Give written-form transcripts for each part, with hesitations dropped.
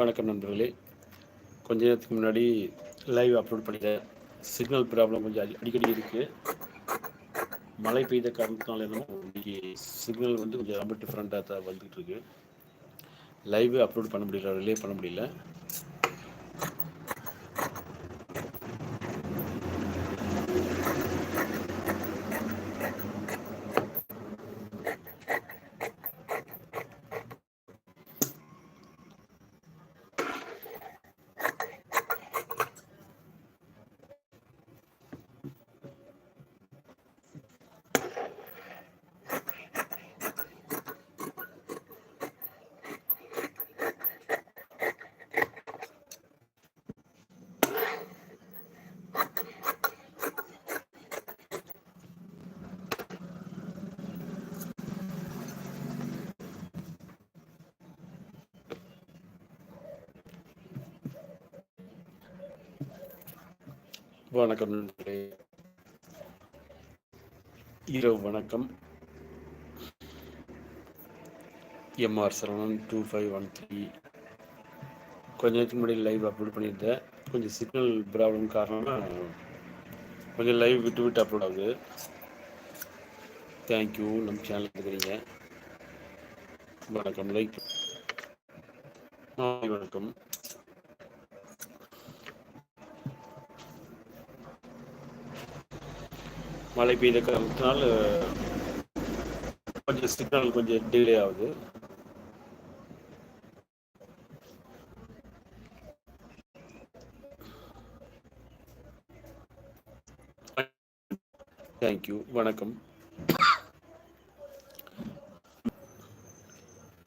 வணக்கம் நண்பர்களே. கொஞ்ச நேரத்துக்கு முன்னாடி லைவ் அப்லோட் பண்ணிட்டேன். சிக்னல் ப்ராப்ளம் கொஞ்சம் அடிக்கடி இருக்குது. மழை பெய்த காரணத்தினால என்னமோ இன்னைக்கு சிக்னல் வந்து கொஞ்சம் ரொம்ப டிஃப்ரெண்ட்டாக தான் வந்துகிட்டு இருக்கு. லைவ் அப்லோட் பண்ண முடியல, ரிலே பண்ண முடியல. வணக்கம் நண்பர்களே, இரவு வணக்கம். எம்ஆர் சரவணன் 2513. கொஞ்ச நேரத்துக்கு முன்னாடி லைவ் அப்லோட் பண்ணியிருந்தேன். கொஞ்சம் சிக்னல் ப்ராப்ளம் காரணமாக கொஞ்சம் லைவ் விட்டு விட்டு அப்லோட் ஆகுது. தேங்க்யூ. நம்ம சேனல் இருக்கிறீங்க. வணக்கம். லைக் வணக்கம். மழை பெய்த காரணத்தினால் கொஞ்சம் சிக்னல் கொஞ்சம் டிலே ஆகுது. தேங்க்யூ. வணக்கம்.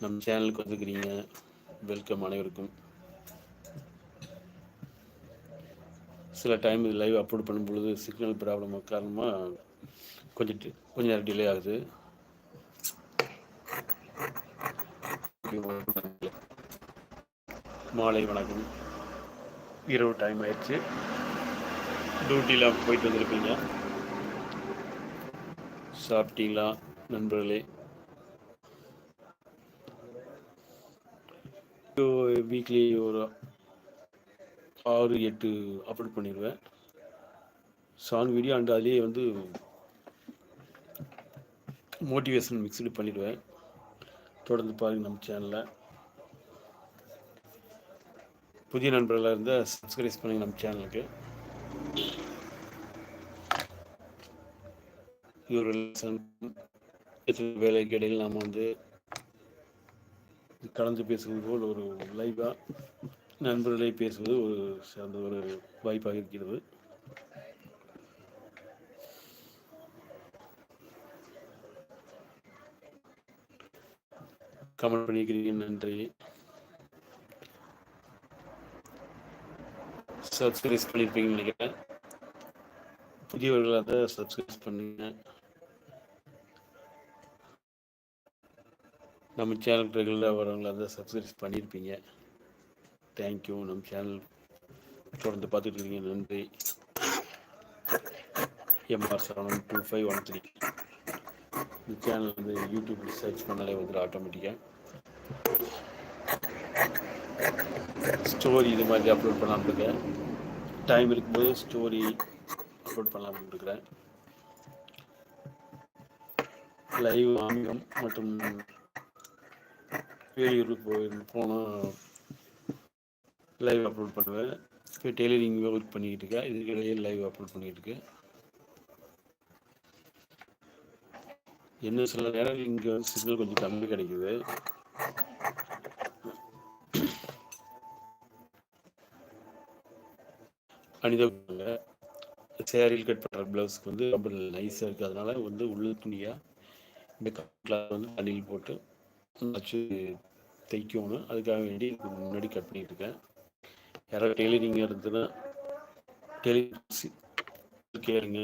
நம்ம சேனலுக்கு வந்துக்கிறீங்க. வெல்கம் அனைவருக்கும். சில டைம் இது லைவ் அப்லோட் பண்ணும் பொழுது சிக்னல் ப்ராப்ளம் காரணமாக கொஞ்சம் நேரம் டிலே ஆகுது. மாலை வணக்கம். இரவு டைம் ஆயிடுச்சு. டியூட்டிலாம் போயிட்டு வந்திருப்பீங்க. சாப்பிட்டீங்களா நண்பர்களே? வீக்லி ஒரு 6-8 அப்லோட் பண்ணிடுவேன் சாங் வீடியோ. அண்ட் அதுலேயே வந்து மோட்டிவேஷன் மிக்ஸ்டு பண்ணிடுவேன். தொடர்ந்து பாருங்கள் நம்ம சேனலில். புதிய நண்பர்களாக இருந்தால் சப்ஸ்கிரைப் பண்ணுங்கள் நம்ம சேனலுக்கு. வேலைக்கு இடையில் நாம் வந்து கலந்து பேசுவது போல் ஒரு லைவாக நண்பர்களை பேசுவது ஒரு சிறந்த ஒரு வாய்ப்பாக இருக்கிறது. கமெண்ட் பண்ணிக்கிறீங்க, நன்றி. சப்ஸ்கிரைப் பண்ணியிருப்பீங்கன்னு நினைக்கிறேன். புதியவர்களாக தான் சப்ஸ்கிரைப் பண்ணுங்க. நம்ம சேனல் ரெகுலராக வரவங்களாக தான் சப்ஸ்கிரைப் பண்ணியிருப்பீங்க. தேங்க்யூ. நம்ம சேனல் தொடர்ந்து பார்த்துட்டு இருக்கீங்க, நன்றி. எம்ஆர் சரவணன் 2513. இந்த சேனல் வந்து யூடியூப்பில் சர்ச் பண்ணாலே வந்துடும் ஆட்டோமேட்டிக்காக. ஸ்டோரி இது மாதிரி அப்லோட் பண்ணலாம்னு இருக்கேன். டைம் இருக்கும்போது ஸ்டோரி அப்லோட் பண்ணலாம்னு இருக்கிறேன். லைவ் ஆன்மீகம் மற்றும் வெளியூருக்கு போனால் லைவ் அப்லோட் பண்ணுவேன். இப்போ டெய்லரிங் ஒர்க் பண்ணிக்கிட்டு இருக்கேன். இதுக்கிடையே லைவ் அப்லோட் பண்ணிக்கிட்டு இருக்கேன். இன்னும் சில நேரம் இங்கே வந்து சிக்னல் கொஞ்சம் கம்மி கிடைக்குது. அணிதவங்க சேரீல் கட் பண்ணுற ப்ளவுஸ்க்கு வந்து ரொம்ப நைஸாக இருக்குது. அதனால வந்து உள்ள துணியாக இந்த கட்டில் வந்து தண்ணியில் போட்டு வச்சு தைக்கணும். அதுக்காக வேண்டி முன்னாடி கட் பண்ணிகிட்டு இருக்கேன். யாராவது டெய்லரிங் இருந்ததுன்னா டெய்லரிங் கேளுங்க.